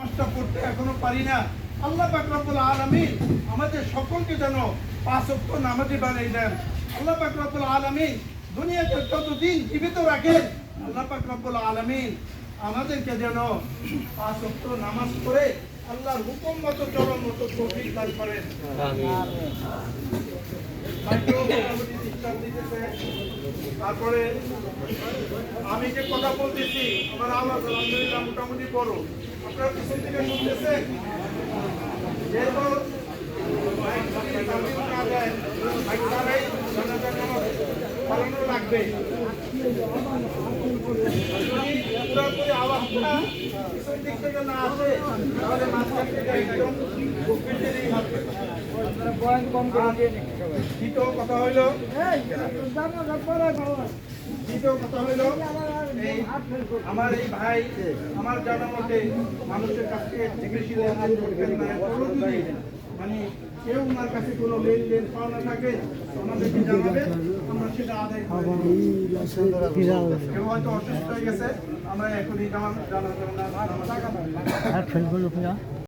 নামাজটা পড়তে এখনো পারি না। আল্লাহ পাক রব্বুল আলামিন আমাদের সকলকে যেন 5 ওয়াক্ত নামাজি বানিয়ে দেন। আল্লাহ পাক রব্বুল আলামিন দুনিয়াতে যতদিন জীবিত রাখেন, আল্লাহ পাক রব্বুল আলামিন আমাদেরকে যেন 5 ওয়াক্ত নামাজ পড়ে আল্লাহর হুকুম মতো চলার মতো তৌফিক দান করেন। তারপরে আমি যে কথা বলতেছি আমার আওয়াজ আলহামদুলিল্লাহ মোটামুটি বড়, আপনারা পিছন থেকে শুনতেছেন। যেহেতু পালানো লাগবে, পুরোপুরি আওয়াজটা পিছন দিক থেকে না আসে তাহলে মাঝখান থেকে একদম দ্বিতীয় কথা হইল আমার এই ভাই আমার জানা মতে মানুষের কাছ থেকে বেশি লেনদেন করতেন না। মানে কেউ ওনার কাছে কোনো লেনদেন পাওনা থাকে আমাদেরকে জানাবে, আমরা সেটা আদায় করে কেউ হয়তো অসুস্থ হয়ে গেছে আমরা এখনই জানা